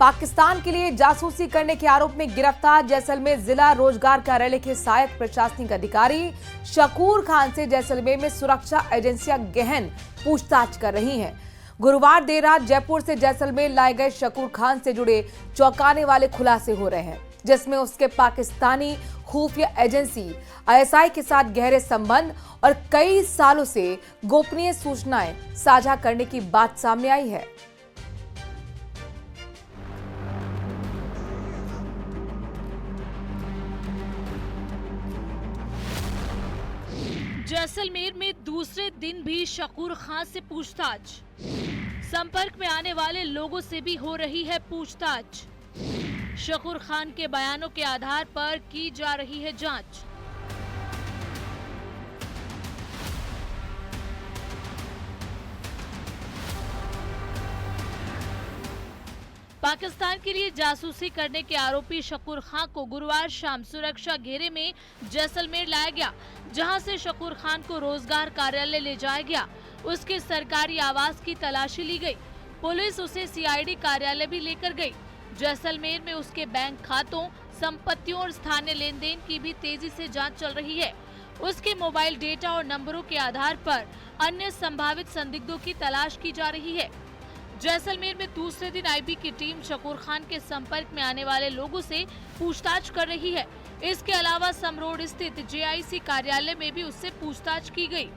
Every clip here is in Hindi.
पाकिस्तान के लिए जासूसी करने के आरोप में गिरफ्तार जैसलमेर जिला रोजगार कार्यालय के सहायक प्रशासनिक अधिकारी शकूर खान से जैसलमेर में सुरक्षा एजेंसियां गहन पूछताछ कर रही हैं। गुरुवार देर रात जयपुर से जैसलमेर लाए गए शकूर खान से जुड़े चौंकाने वाले खुलासे हो रहे हैं, जिसमें उसके पाकिस्तानी खुफिया एजेंसी आईएसआई के साथ गहरे संबंध और कई सालों से गोपनीय सूचनाएं साझा करने की बात सामने आई है। जैसलमेर में दूसरे दिन भी शकूर खान से पूछताछ। संपर्क में आने वाले लोगों से भी हो रही है पूछताछ। शकूर खान के बयानों के आधार पर की जा रही है जांच। पाकिस्तान के लिए जासूसी करने के आरोपी शकूर खान को गुरुवार शाम सुरक्षा घेरे में जैसलमेर लाया गया, जहां से शकूर खान को रोजगार कार्यालय ले जाया गया। उसके सरकारी आवास की तलाशी ली गई। पुलिस उसे सीआईडी कार्यालय भी लेकर गई। जैसलमेर में उसके बैंक खातों, संपत्तियों और स्थानीय लेन देन की भी तेजी से जांच चल रही है। उसके मोबाइल डेटा और नंबरों के आधार पर अन्य संभावित संदिग्धों की तलाश की जा रही है। जैसलमेर में दूसरे दिन आईबी की टीम शकूर खान के संपर्क में आने वाले लोगों से पूछताछ कर रही है। इसके अलावा समरोड स्थित जेआईसी कार्यालय में भी उससे पूछताछ की गई।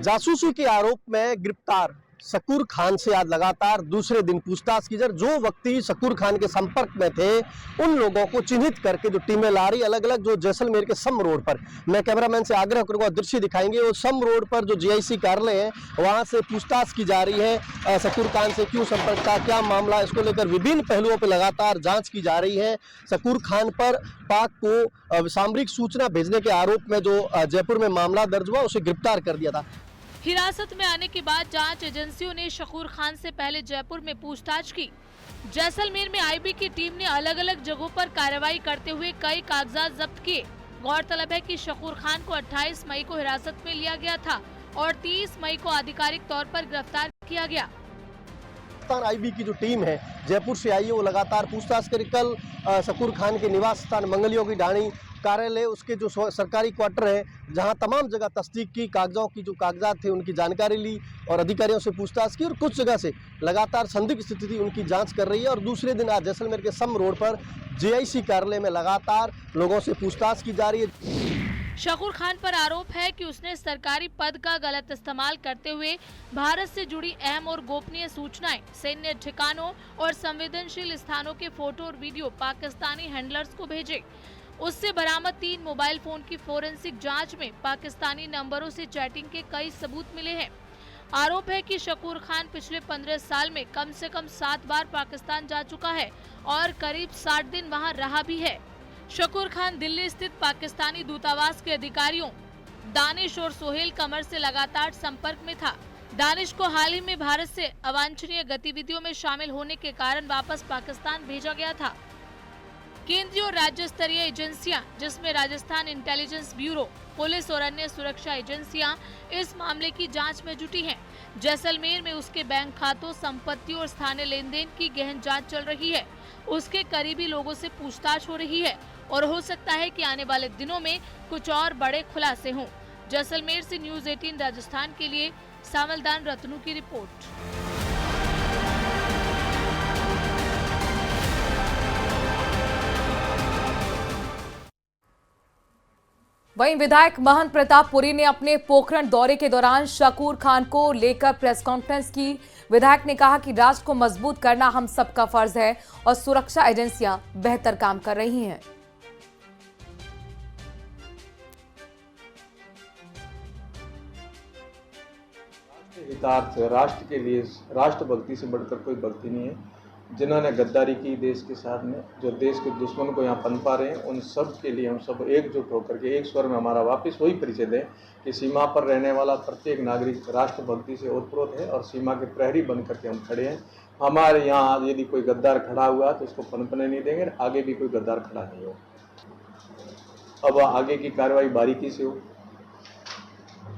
जासूसी के आरोप में गिरफ्तार शकूर खान से आज लगातार दूसरे दिन पूछताछ की जा रही। जो व्यक्ति शकूर खान के संपर्क में थे उन लोगों को चिन्हित करके जो टीमें ला रही अलग अलग, जो जैसलमेर के सम रोड पर, मैं कैमरामैन से आग्रह करूंगा दृश्य दिखाएंगे। वो सम रोड पर जो जीआईसी कार्यालय है वहां से पूछताछ की जा रही है। शकूर खान से क्यों संपर्क था, क्या मामला, इसको लेकर विभिन्न पहलुओं पर लगातार जाँच की जा रही है। शकूर खान पर पाक को सामरिक सूचना भेजने के आरोप में जो जयपुर में मामला दर्ज हुआ उसे गिरफ्तार कर दिया था। हिरासत में आने के बाद जांच एजेंसियों ने शकूर खान से पहले जयपुर में पूछताछ की। जैसलमेर में आईबी की टीम ने अलग अलग जगहों पर कार्रवाई करते हुए कई कागजात जब्त किए। गौरतलब है कि शकूर खान को 28 मई को हिरासत में लिया गया था और 30 मई को आधिकारिक तौर पर गिरफ्तार किया गया। आईबी की जो टीम है जयपुर से आई है, वो लगातार पूछताछ करी। कल शकूर खान के निवास स्थान मंगलियों की ढाणी कार्यालय, उसके जो सरकारी क्वार्टर है, जहां तमाम जगह तस्दीक की, कागजों की जो कागजात थे उनकी जानकारी ली और अधिकारियों से पूछताछ की और कुछ जगह से लगातार संदिग्ध स्थिति थी उनकी जांच कर रही है। और दूसरे दिन आज जैसलमेर के सम रोड पर जेआईसी कार्यालय में लगातार लोगों से पूछताछ की जा रही है। शकूर खान पर आरोप है कि उसने सरकारी पद का गलत इस्तेमाल करते हुए भारत से जुड़ी अहम और गोपनीय सूचनाएं, सैन्य ठिकानों और संवेदनशील स्थानों के फोटो और वीडियो पाकिस्तानी हैंडलर्स को भेजे। उससे बरामद 3 मोबाइल फोन की फोरेंसिक जांच में पाकिस्तानी नंबरों से चैटिंग के कई सबूत मिले हैं। आरोप है कि शकूर खान पिछले 15 साल में कम से कम 7 बार पाकिस्तान जा चुका है और करीब 60 दिन वहां रहा भी है। शकूर खान दिल्ली स्थित पाकिस्तानी दूतावास के अधिकारियों दानिश और सोहेल कमर से लगातार संपर्क में था। दानिश को हाल ही में भारत से अवांछनीय गतिविधियों में शामिल होने के कारण वापस पाकिस्तान भेजा गया था। केंद्रीय और राज्य स्तरीय एजेंसियां, जिसमें राजस्थान इंटेलिजेंस ब्यूरो, पुलिस और अन्य सुरक्षा एजेंसियां इस मामले की जांच में जुटी हैं। जैसलमेर में उसके बैंक खातों, संपत्ति और स्थानीय लेन देन की गहन जांच चल रही है। उसके करीबी लोगों से पूछताछ हो रही है और हो सकता है कि आने वाले दिनों में कुछ और बड़े खुलासे हों। जैसलमेर से न्यूज़ 18 राजस्थान के लिए सावलदान रत्नू की रिपोर्ट। वहीं विधायक महंत प्रताप पुरी ने अपने पोखरण दौरे के दौरान शकूर खान को लेकर प्रेस कॉन्फ्रेंस की। विधायक ने कहा कि राष्ट्र को मजबूत करना हम सबका फर्ज है और सुरक्षा एजेंसियां बेहतर काम कर रही हैं। हितार्थ राष्ट्र के लिए, राष्ट्रभक्ति से बढ़कर कोई भक्ति नहीं है। जिन्होंने गद्दारी की देश के साथ में, जो देश के दुश्मन को यहाँ पनपा रहे हैं, उन सब के लिए हम सब एकजुट होकर के एक स्वर में हमारा वापस वही परिचय दें कि सीमा पर रहने वाला प्रत्येक नागरिक राष्ट्रभक्ति से ओतप्रोत है और सीमा के प्रहरी बन करके हम खड़े हैं। हमारे यहाँ यदि कोई गद्दार खड़ा हुआ तो उसको पनपने नहीं देंगे, आगे भी कोई गद्दार खड़ा नहीं हो। अब आगे की कार्रवाई बारीकी से हो।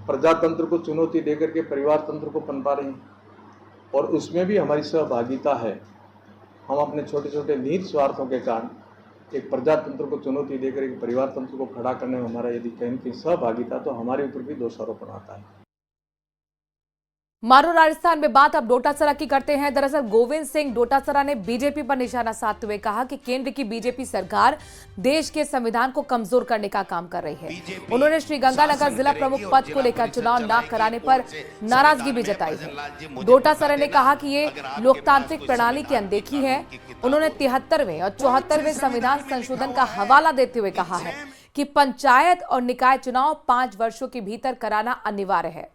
प्रजातंत्र को चुनौती देकर के परिवार तंत्र को पनपा रहे हैं और उसमें भी हमारी सहभागिता है। हम अपने छोटे छोटे निहित स्वार्थों के कारण एक प्रजातंत्र को चुनौती देकर एक परिवार तंत्र को खड़ा करने में हमारा यदि कहीं की सहभागिता, तो हमारे ऊपर भी दोषारोपण आता है। मारो राजस्थान में बात अब डोटासरा की करते हैं। दरअसल गोविंद सिंह डोटासरा ने बीजेपी पर निशाना साधते हुए कहा कि केंद्र की बीजेपी सरकार देश के संविधान को कमजोर करने का काम कर रही है। उन्होंने श्रीगंगानगर जिला प्रमुख पद को लेकर चुनाव न कराने पर नाराजगी भी जताई है। डोटासरा ने कहा कि ये लोकतांत्रिक प्रणाली की अनदेखी है। उन्होंने 73वें और 74वें संविधान संशोधन का हवाला देते हुए कहा है कि पंचायत और निकाय चुनाव 5 वर्षों के भीतर कराना अनिवार्य है।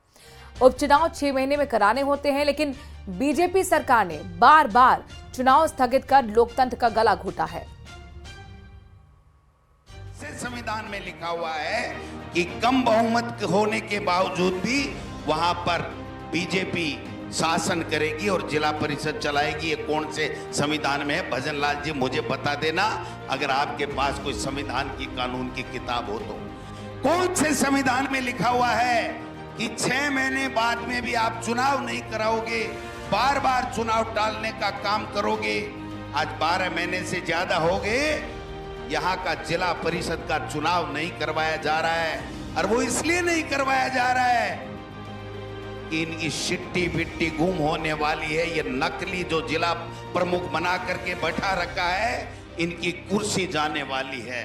उपचुनाव 6 महीने में कराने होते हैं, लेकिन बीजेपी सरकार ने बार बार चुनाव स्थगित कर लोकतंत्र का गला घोटा है। संविधान में लिखा हुआ है कि कम बहुमत होने के बावजूद भी वहां पर बीजेपी शासन करेगी और जिला परिषद चलाएगी। ये कौन से संविधान में है? भजन लाल जी मुझे बता देना, अगर आपके पास कोई संविधान की कानून की किताब हो तो। कौन से संविधान में लिखा हुआ है कि 6 महीने बाद में भी आप चुनाव नहीं कराओगे, बार बार चुनाव टालने का काम करोगे? आज 12 महीने से ज्यादा हो गए, यहाँ का जिला परिषद का चुनाव नहीं करवाया जा रहा है। और वो इसलिए नहीं करवाया जा रहा है कि इनकी शिट्टी बिट्टी गुम होने वाली है। ये नकली जो जिला प्रमुख बना करके बैठा रखा है, इनकी कुर्सी जाने वाली है।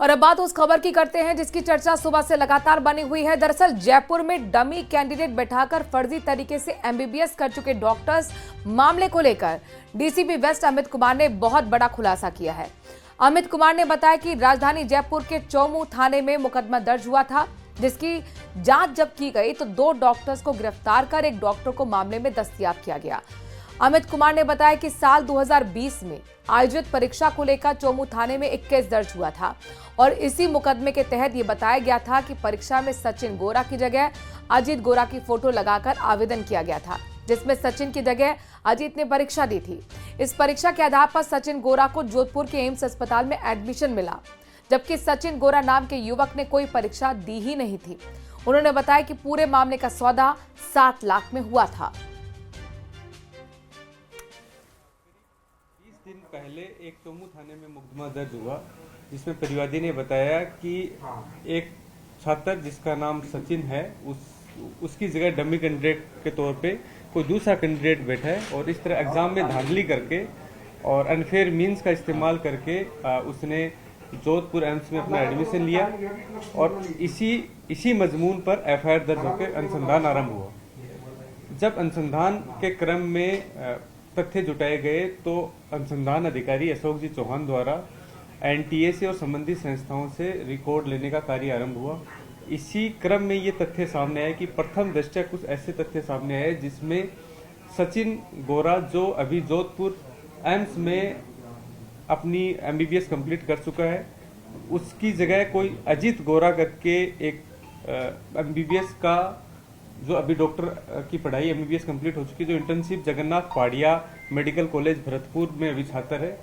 और अब बात उस खबर की करते हैं जिसकी चर्चा सुबह से लगातार बनी हुई है। दरअसल जयपुर में डमी कैंडिडेट बैठाकर फर्जी तरीके से एमबीबीएस कर चुके डॉक्टर्स मामले को लेकर डीसीपी वेस्ट अमित कुमार ने बहुत बड़ा खुलासा किया है। अमित कुमार ने बताया कि राजधानी जयपुर के चौमू थाने में मुकदमा दर्ज हुआ था, जिसकी जांच जब की गई तो 2 डॉक्टर्स को गिरफ्तार कर एक डॉक्टर को मामले में दस्तयाब किया गया। अमित कुमार ने बताया कि साल 2020 में आयोजित परीक्षा को लेकर चौमू थाने में एक केस दर्ज हुआ था और इसी मुकदमे के तहत ये बताया गया था कि परीक्षा में सचिन गोरा की जगह अजीत गोरा की फोटो लगाकर आवेदन किया गया था, जिसमें सचिन की जगह अजीत ने परीक्षा दी थी। इस परीक्षा के आधार पर सचिन गोरा को जोधपुर के एम्स अस्पताल में एडमिशन मिला, जबकि सचिन गोरा नाम के युवक ने कोई परीक्षा दी ही नहीं थी। उन्होंने बताया कि पूरे मामले का सौदा 7 लाख में हुआ था। दिन पहले एक चौमू थाने में मुकदमा दर्ज हुआ, जिसमें परिवादी ने बताया कि एक छात्र जिसका नाम सचिन है उसकी जगह डमी कैंडिडेट के तौर पे कोई दूसरा कैंडिडेट बैठा है और इस तरह एग्जाम में धांधली करके और अनफेयर मींस का इस्तेमाल करके उसने जोधपुर एम्स में अपना एडमिशन लिया और इसी मजमून पर एफआईआर दर्ज होकर अनुसंधान आरंभ हुआ। जब अनुसंधान के क्रम में तथ्य जुटाए गए तो अनुसंधान अधिकारी अशोक जी चौहान द्वारा एनटीए से और संबंधित संस्थाओं से रिकॉर्ड लेने का कार्य आरंभ हुआ। इसी क्रम में ये तथ्य सामने आया कि प्रथम दृष्टया कुछ ऐसे तथ्य सामने आए जिसमें सचिन गोरा, जो अभी जोधपुर एम्स में अपनी एमबीबीएस कंप्लीट कर चुका है, उसकी जगह कोई अजीत गोरा करके एक एमबीबीएस का जो अभी डॉक्टर की पढ़ाई एमबीबीएस कंप्लीट हो चुकी है, जो internship Jagannath Padiya medical college Bharatpur में अभी छात्र है,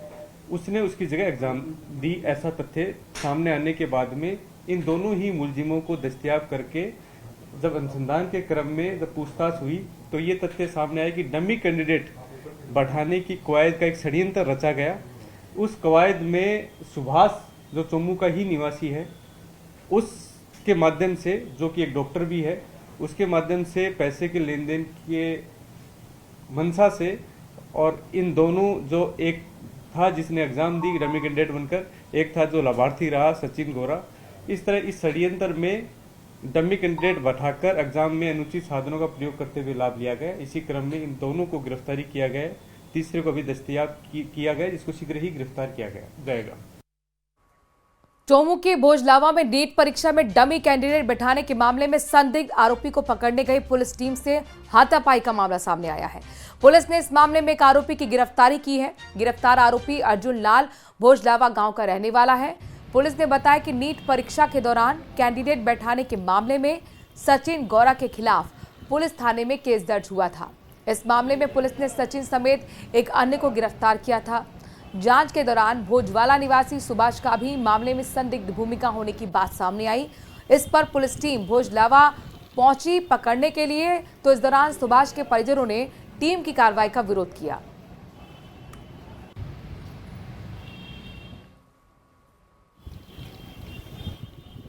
उसने उसकी जगह एग्जाम दी। ऐसा तथ्य सामने आने के बाद में इन दोनों ही मुलजिमों को दस्तयाब करके जब अनुसंधान के क्रम में जब पूछताछ हुई तो ये तथ्य सामने आया कि डमी कैंडिडेट बढ़ाने की कवायद का एक षड्यंत्र रचा गया। उस कवायद में सुभाष, जो चौमू का ही निवासी है, उसके माध्यम से, जो कि एक डॉक्टर भी है, उसके माध्यम से पैसे के लेन देन के मंशा से, और इन दोनों, जो एक था जिसने एग्जाम दी डमी कैंडिडेट बनकर, एक था जो लाभार्थी रहा सचिन गोरा, इस तरह इस षड्यंत्र में डमी कैंडिडेट बैठाकर एग्जाम में अनुचित साधनों का प्रयोग करते हुए लाभ लिया गया। इसी क्रम में इन दोनों को गिरफ्तारी किया गया, तीसरे को अभी दस्तयाब किया गया, जिसको शीघ्र ही गिरफ्तार किया जाएगा। चौमू के भोजलावा में नीट परीक्षा में डमी कैंडिडेट बैठाने के मामले में संदिग्ध आरोपी को पकड़ने गई पुलिस टीम से हाथापाई का मामला सामने आया है। पुलिस ने इस मामले में एक आरोपी की गिरफ्तारी की है। गिरफ्तार आरोपी अर्जुन लाल भोजलावा गांव का रहने वाला है। पुलिस ने बताया कि नीट परीक्षा के दौरान कैंडिडेट बैठाने के मामले में सचिन गौरा के खिलाफ पुलिस थाने में केस दर्ज हुआ था। इस मामले में पुलिस ने सचिन समेत एक अन्य को गिरफ्तार किया था। जांच के दौरान भोजवाला निवासी सुभाष का भी मामले में संदिग्ध भूमिका होने की बात सामने आई। इस पर पुलिस टीम भोजलावा पहुंची पकड़ने के लिए, तो इस दौरान सुभाष के परिजनों ने टीम की कार्रवाई का विरोध किया।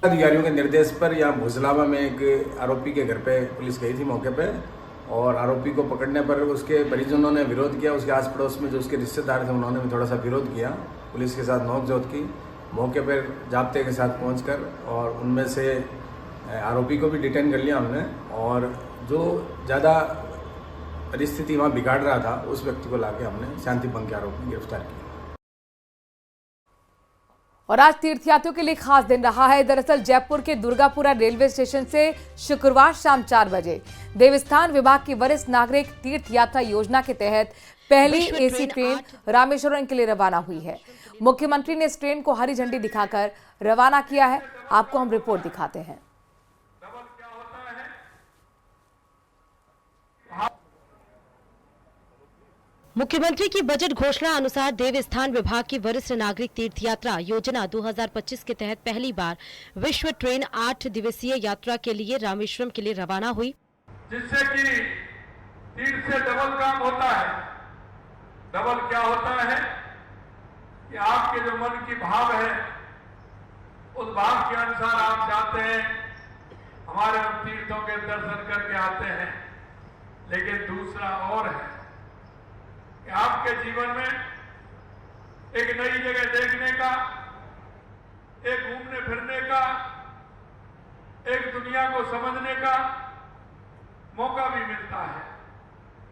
अधिकारियों के निर्देश पर यहाँ भोजलावा में एक आरोपी के घर पे पुलिस गई थी मौके पे, और आरोपी को पकड़ने पर उसके परिजनों ने विरोध किया। उसके आस पड़ोस में जो उसके रिश्तेदार थे उन्होंने भी थोड़ा सा विरोध किया, पुलिस के साथ नोकझोंक की। मौके पर जाब्ते के साथ पहुंचकर और उनमें से आरोपी को भी डिटेन कर लिया हमने, और जो ज़्यादा परिस्थिति वहाँ बिगाड़ रहा था उस व्यक्ति को लाके हमने शांति भंग के आरोप में गिरफ्तार किया। और आज तीर्थयात्रियों के लिए खास दिन रहा है। दरअसल जयपुर के दुर्गापुरा रेलवे स्टेशन से शुक्रवार शाम 4 बजे देवस्थान विभाग की वरिष्ठ नागरिक तीर्थ यात्रा योजना के तहत पहली एसी ट्रेन रामेश्वरम के लिए रवाना हुई है। मुख्यमंत्री ने इस ट्रेन को हरी झंडी दिखाकर रवाना किया है। आपको हम रिपोर्ट दिखाते हैं। मुख्यमंत्री की बजट घोषणा अनुसार देवस्थान विभाग की वरिष्ठ नागरिक तीर्थ यात्रा योजना 2025 के तहत पहली बार विश्व ट्रेन 8 दिवसीय यात्रा के लिए रामेश्वरम के लिए रवाना हुई, जिससे कि तीर्थ से डबल काम होता है। डबल क्या होता है कि आपके जो मन की भाव है उस भाव के अनुसार आप जाते हैं, हमारे उन तीर्थों के दर्शन करके आते हैं। लेकिन दूसरा और है कि आपके जीवन में एक नई जगह देखने का, एक घूमने फिरने का, एक दुनिया को समझने का मौका भी मिलता है।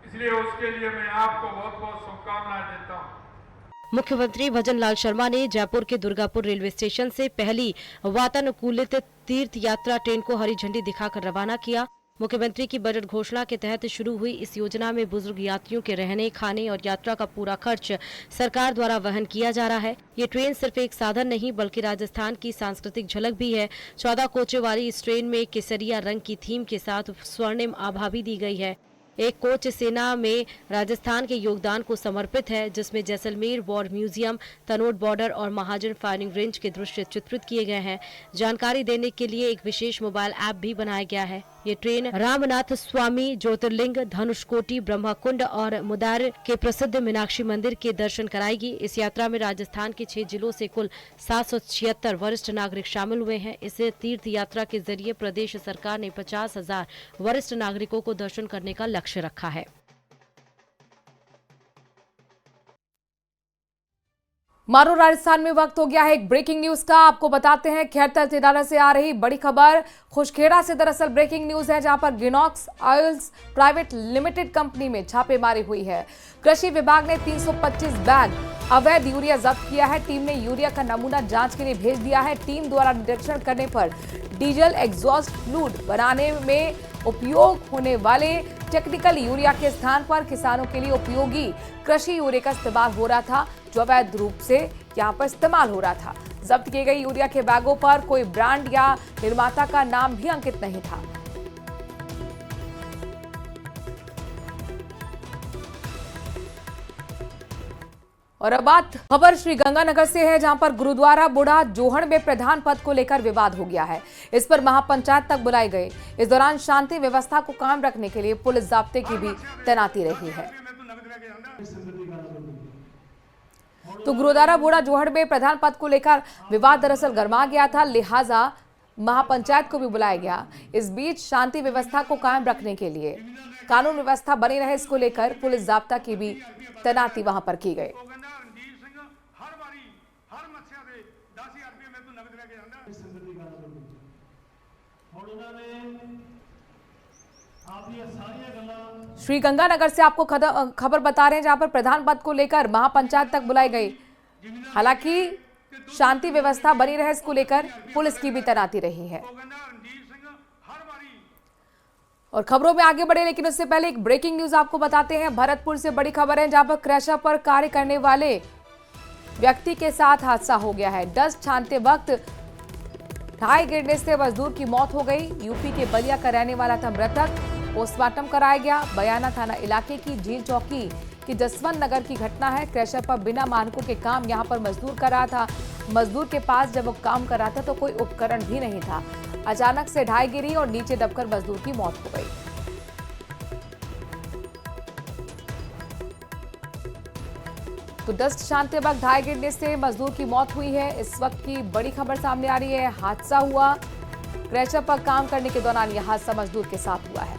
इसलिए उसके लिए मैं आपको बहुत बहुत शुभकामनाएं देता हूं। मुख्यमंत्री भजन लाल शर्मा ने जयपुर के दुर्गापुर रेलवे स्टेशन से पहली वातानुकूलित तीर्थ यात्रा ट्रेन को हरी झंडी दिखाकर रवाना किया। मुख्यमंत्री की बजट घोषणा के तहत शुरू हुई इस योजना में बुजुर्ग यात्रियों के रहने, खाने और यात्रा का पूरा खर्च सरकार द्वारा वहन किया जा रहा है। ये ट्रेन सिर्फ एक साधन नहीं बल्कि राजस्थान की सांस्कृतिक झलक भी है। 14 कोचों वाली इस ट्रेन में केसरिया रंग की थीम के साथ स्वर्णिम आभा भी दी गई है। एक कोच सेना में राजस्थान के योगदान को समर्पित है, जिसमें Jaisalmer war museum, Tanot border और महाजन फायरिंग रेंज के दृश्य चित्रित किए गए हैं। जानकारी देने के लिए एक विशेष मोबाइल ऐप भी बनाया गया है। ये ट्रेन रामनाथ स्वामी ज्योतिर्लिंग, धनुषकोटि, ब्रह्मकुंड और मुदार के प्रसिद्ध मीनाक्षी मंदिर के दर्शन कराएगी। इस यात्रा में राजस्थान के 6 जिलों से कुल 776 वरिष्ठ नागरिक शामिल हुए हैं। इस तीर्थ यात्रा के जरिए प्रदेश सरकार ने 50,000 वरिष्ठ नागरिकों को दर्शन करने का लक्ष्य रखा है। मारो राजस्थान में वक्त हो गया है एक ब्रेकिंग न्यूज का। आपको बताते हैं खैरतर तिराना से आ रही बड़ी खबर। खुशखेड़ा से दरअसल ब्रेकिंग न्यूज है, जहां पर गिनॉक्स ऑयल्स प्राइवेट लिमिटेड कंपनी में छापेमारी हुई है। कृषि विभाग ने 325 बैग अवैध यूरिया जब्त किया है। टीम ने यूरिया का नमूना जांच के लिए भेज दिया है। टीम द्वारा निरीक्षण करने पर डीजल एग्जॉस्ट फ्लूइड बनाने में उपयोग होने वाले टेक्निकल यूरिया के स्थान पर किसानों के लिए उपयोगी कृषि यूरिया का इस्तेमाल हो रहा था, जो अवैध रूप से यहां पर इस्तेमाल हो रहा था। जब्त किए गए यूरिया के बैगों पर कोई ब्रांड या निर्माता का नाम भी अंकित नहीं था। और अब बात खबर श्रीगंगानगर से है, जहां पर गुरुद्वारा बूढ़ा जोहड़ में प्रधान पद को लेकर विवाद हो गया है। इस पर महापंचायत तक बुलाए गए। इस दौरान शांति व्यवस्था को कायम रखने के लिए पुलिस जाब्ते की भी तैनाती रही है। तो गुरुद्वारा बूढ़ा जोहड़ में प्रधान पद को लेकर विवाद दरअसल गर्मा गया था, लिहाजा महापंचायत को भी बुलाया गया। इस बीच शांति व्यवस्था को कायम रखने के लिए कानून व्यवस्था बनी रहे, इसको लेकर पुलिस जाब्ता की भी तैनाती वहां पर की गई। श्रीगंगानगर से आपको खबर बता रहे हैं, जहां पर प्रधान पद को लेकर महापंचायत तक बुलाई गई। हालांकि शांति व्यवस्था बनी रहे, इसको लेकर पुलिस की भी तैनाती रही है। और खबरों में आगे बढ़े, लेकिन उससे पहले एक ब्रेकिंग न्यूज आपको बताते हैं। भरतपुर से बड़ी खबर है, जहां पर क्रशर पर कार्य करने वाले व्यक्ति के साथ हादसा हो गया है। डस्ट छानते वक्त ढाई गिरने से मजदूर की मौत हो गई। यूपी के बलिया का रहने वाला था मृतक। पोस्टमार्टम कराया गया। बयाना थाना इलाके की झील चौकी की जसवंत नगर की घटना है। क्रशर पर बिना मानकों के काम यहां पर मजदूर कर रहा था। मजदूर के पास जब वो काम कर रहा था तो कोई उपकरण भी नहीं था। अचानक से ढाई गिरी और नीचे दबकर मजदूर की मौत हो गई। तो डस्ट शांति वक्त ढाई गिरने से मजदूर की मौत हुई है। इस वक्त की बड़ी खबर सामने आ रही है। हादसा हुआ, क्रैशर पर काम करने के दौरान यह हादसा मजदूर के साथ हुआ है।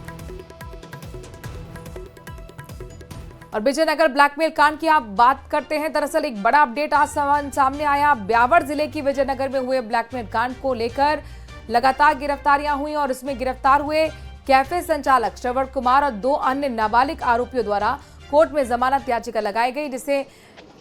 और विजयनगर ब्लैकमेल कांड की आप बात करते हैं। दरअसल एक बड़ा अपडेट आज सामने आया। ब्यावर जिले की विजयनगर में हुए ब्लैकमेल कांड को लेकर लगातार गिरफ्तारियां हुई और इसमें गिरफ्तार हुए कैफे संचालक श्रवण कुमार और 2 अन्य नाबालिग आरोपियों द्वारा कोर्ट में जमानत याचिका लगाई गई, जिसे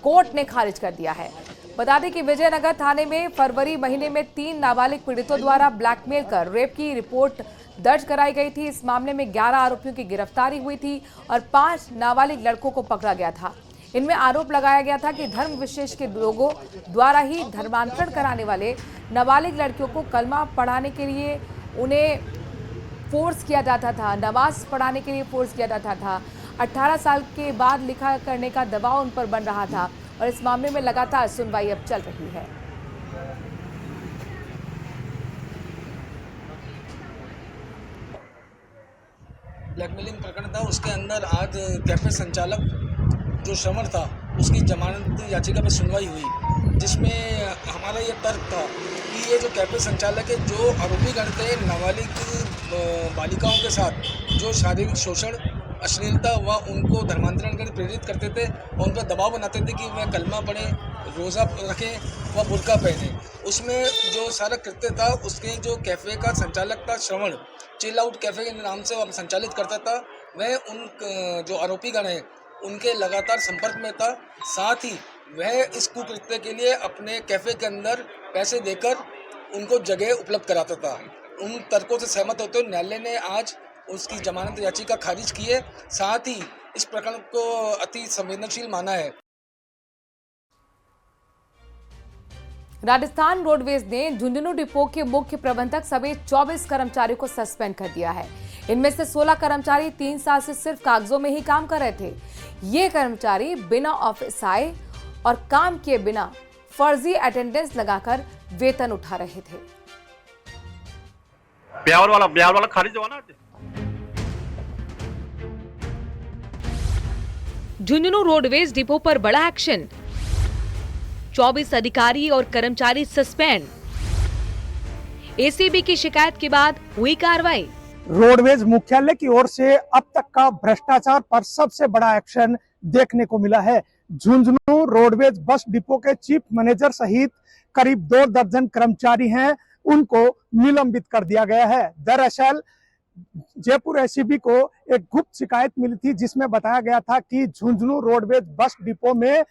कोर्ट ने खारिज कर दिया है। बता दें कि विजयनगर थाने में फरवरी महीने में 3 नाबालिग पीड़ितों द्वारा ब्लैकमेल कर रेप की रिपोर्ट दर्ज कराई गई थी। इस मामले में 11 आरोपियों की गिरफ्तारी हुई थी और 5 नाबालिग लड़कों को पकड़ा गया था। इनमें आरोप लगाया गया था कि धर्म विशेष के लोगों द्वारा ही धर्मांतरण कराने वाले नाबालिग लड़कियों को कलमा पढ़ाने के लिए उन्हें फोर्स किया जाता था, नमाज पढ़ाने के लिए फोर्स किया जाता था। 18 साल के बाद लिखा करने का दबाव उन पर बन रहा था और इस मामले में लगातार सुनवाई अब चल रही है। ब्लैकमेलिंग प्रकरण था, उसके अंदर आज कैफे संचालक जो श्रवण था उसकी जमानत याचिका पर सुनवाई हुई, जिसमें हमारा ये तर्क था कि ये जो कैफे संचालक है, जो आरोपी गण थे नाबालिग बालिकाओं के साथ जो शारीरिक शोषण, अश्लीलता व उनको धर्मांतरण के लिए प्रेरित करते थे और उन पर दबाव बनाते थे कि वह कलमा पढ़ें, रोज़ा रखें व बुर्का पहने। उसमें जो सारा कृत्य था, उसके जो कैफ़े का संचालक था श्रवण, चिल आउट कैफ़े के नाम से वह संचालित करता था, वह उन जो आरोपीगण हैं उनके लगातार संपर्क में था। साथ ही वह इस कुकृत्य के लिए अपने कैफ़े के अंदर पैसे देकर उनको जगह उपलब्ध कराता था। उन तर्कों से सहमत होते हुए न्यायालय ने आज उसकी जमानत याचिका खारिज की है। साथ ही इस प्रकरण को अति संवेदनशील माना है। राजस्थान रोडवेज ने झुंझुनू डिपो के मुख्य प्रबंधक समेत 24 कर्मचारियों को सस्पेंड कर दिया है। इनमें से 16 कर्मचारी 3 साल से सिर्फ कागजों में ही काम कर रहे थे। ये कर्मचारी बिना ऑफिस आए और काम किए बिना फर्जी अटेंडेंस लगाकर वेतन उठा रहे थे। ब्यावर वाला खारिज हुआ ना। झुंझुनू रोडवेज डिपो पर बड़ा एक्शन, 24 अधिकारी और कर्मचारी सस्पेंड। एसीबी की शिकायत के बाद हुई कार्रवाई। रोडवेज मुख्यालय की ओर से अब तक का भ्रष्टाचार पर सबसे बड़ा एक्शन देखने को मिला है। झुंझुनू रोडवेज बस डिपो के चीफ मैनेजर सहित करीब 2 दर्जन कर्मचारी हैं, उनको निलंबित कर दिया गया है। दरअसल जयपुर एसीबी को एक गुप्त शिकायत मिली थी, जिसमें बताया गया था कि झुंझुनू रोडवेज बस डिपो में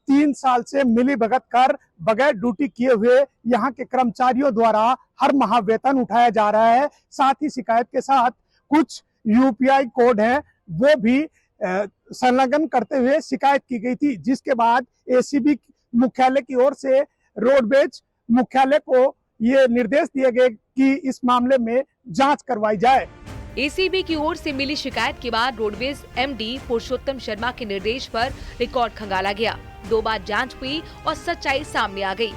3 साल से मिलीभगत कर बगैर ड्यूटी किए हुए यहाँ के कर्मचारियों द्वारा हर माह वेतन उठाया जा रहा है। साथ ही शिकायत के साथ कुछ यूपीआई कोड हैं, वो भी संलग्न करते हुए शिकायत की गई थी, जिसके बाद एसीबी मुख्यालय की ओर से रोडवेज मुख्यालय को ये निर्देश दिए गए कि इस मामले में जांच करवाई जाए। एसीबी की ओर से मिली शिकायत के बाद रोडवेज एमडी पुरुषोत्तम शर्मा के निर्देश पर रिकॉर्ड खंगाला गया। 2 बार जांच हुई और सच्चाई सामने आ गई।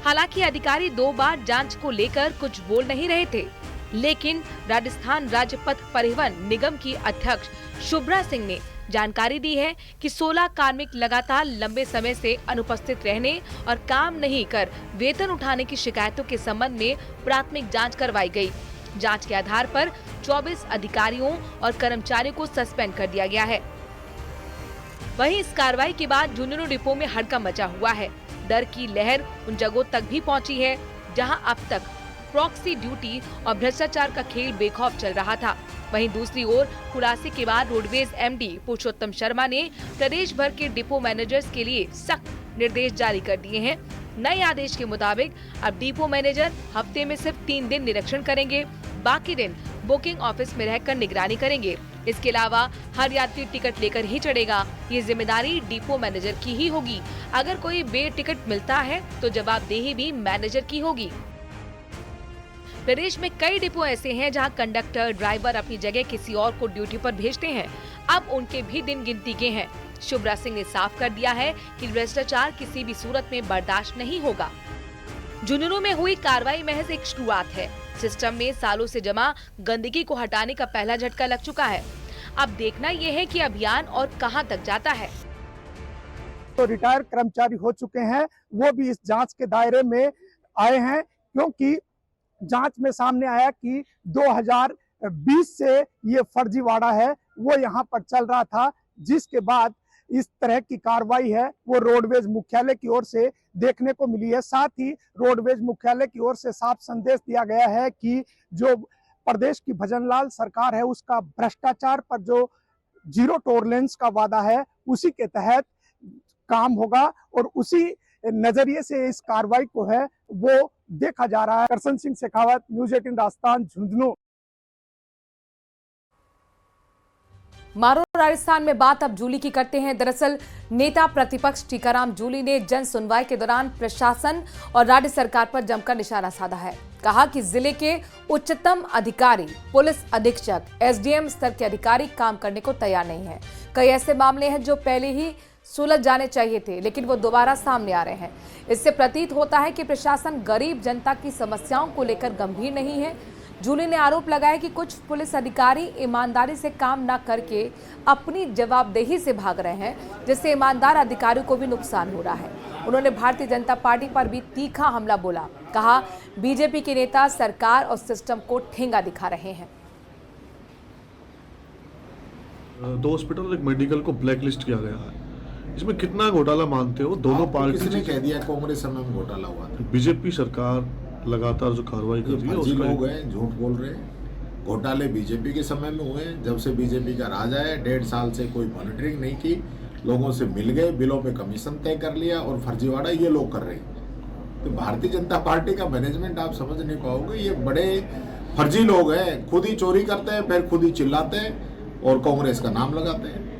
हालांकि अधिकारी 2 बार जांच को लेकर कुछ बोल नहीं रहे थे, लेकिन राजस्थान राज्य पथ परिवहन निगम की अध्यक्ष शुभ्रा सिंह ने जानकारी दी है कि 16 कार्मिक लगातार लंबे समय से अनुपस्थित रहने और काम नहीं कर वेतन उठाने की शिकायतों के संबंध में प्राथमिक जांच करवाई गई। जांच के आधार पर 24 अधिकारियों और कर्मचारियों को सस्पेंड कर दिया गया है। वहीं इस कार्रवाई के बाद झुंझुनू डिपो में हड़कंप मचा हुआ है। डर की लहर उन जगहों तक भी पहुंची है जहां अब तक प्रॉक्सी ड्यूटी और भ्रष्टाचार का खेल बेखौफ चल रहा था। वहीं दूसरी ओर खुलासे के बाद रोडवेज एमडी पुरुषोत्तम शर्मा ने प्रदेश भर के डिपो मैनेजर्स के लिए सख्त निर्देश जारी कर दिए हैं। नए आदेश के मुताबिक अब डिपो मैनेजर हफ्ते में सिर्फ 3 दिन निरीक्षण करेंगे, बाकी दिन बुकिंग ऑफिस में रहकर निगरानी करेंगे। इसके अलावा हर यात्री टिकट लेकर ही चढ़ेगा। ये जिम्मेदारी डिपो मैनेजर की ही होगी। अगर कोई बे टिकट मिलता है तो जवाबदेही भी मैनेजर की होगी। प्रदेश में कई डिपो ऐसे हैं जहां कंडक्टर ड्राइवर अपनी जगह किसी और को ड्यूटी पर भेजते हैं। अब उनके भी दिन गिनती के हैं। शुभ्रा सिंह ने साफ कर दिया है कि भ्रष्टाचार किसी भी सूरत में बर्दाश्त नहीं होगा। झुंझुनू में हुई कार्रवाई महज एक शुरुआत है। सिस्टम में सालों से जमा गंदगी को हटाने का पहला झटका लग चुका है। अब देखना यह है कि अभियान और कहां तक जाता है। तो रिटायर्ड कर्मचारी हो चुके हैं वो भी इस जांच के दायरे में आए हैं, क्योंकि जांच में सामने आया कि 2020 से ये फर्जीवाड़ा है वो यहाँ पर चल रहा था, जिसके बाद इस तरह की कार्रवाई है वो रोडवेज मुख्यालय की ओर से देखने को मिली है। साथ ही रोडवेज मुख्यालय की ओर से साफ संदेश दिया गया है कि जो प्रदेश की भजनलाल सरकार है उसका भ्रष्टाचार पर जो जीरो टॉलरेंस का वादा है उसी के तहत काम होगा और उसी नजरिए से इस कार्रवाई को है वो देखा जा रहा है। करसन सिंह शेखावत, न्यूज़ 18 राजस्थान, झुंझुनू। मारो राजस्थान में बात अब जूली की करते हैं। दरअसल नेता प्रतिपक्ष टीकाराम जूली ने जन सुनवाई के दौरान प्रशासन और राज्य सरकार पर जमकर निशाना साधा है। कहा कि जिले के उच्चतम अधिकारी, पुलिस अधीक्षक, एसडीएम स्तर के अधिकारी काम करने को तैयार नहीं है। कई ऐसे मामले हैं जो पहले ही सुलझ जाने चाहिए थे, लेकिन वो दोबारा सामने आ रहे हैं। इससे प्रतीत होता है कि प्रशासन गरीब जनता की समस्याओं को लेकर गंभीर नहीं है। जूली ने आरोप लगाया कि कुछ पुलिस अधिकारी ईमानदारी से काम न करके अपनी जवाबदेही से भाग रहे हैं, जिससे ईमानदार अधिकारियों को भी नुकसान हो रहा है। उन्होंने भारतीय जनता पार्टी पर भी तीखा हमला बोला। कहा, बीजेपी के नेता सरकार और सिस्टम को ठेंगा दिखा रहे हैं। 2 हॉस्पिटल और एक मेडिकल को ब्लैकलिस्ट किया गया है। इसमें कितना घोटाला मानते हो? दोनों पार्टी किसने कह दिया कांग्रेस समय में घोटाला हुआ था? बीजेपी सरकार लगातार जो कार्रवाई कर रही है फर्जी लोग हैं, झूठ बोल रहे हैं। घोटाले बीजेपी के समय में हुए हैं। जब से बीजेपी का राज है 1.5 साल से कोई मॉनिटरिंग नहीं की, लोगों से मिल गए, बिलों पे कमीशन तय कर लिया और फर्जीवाड़ा ये लोग कर रहे हैं। तो भारतीय जनता पार्टी का मैनेजमेंट आप समझ नहीं पाओगे। ये बड़े फर्जी लोग हैं, खुद ही चोरी करते हैं, फिर खुद ही चिल्लाते हैं और कांग्रेस का नाम लगाते हैं।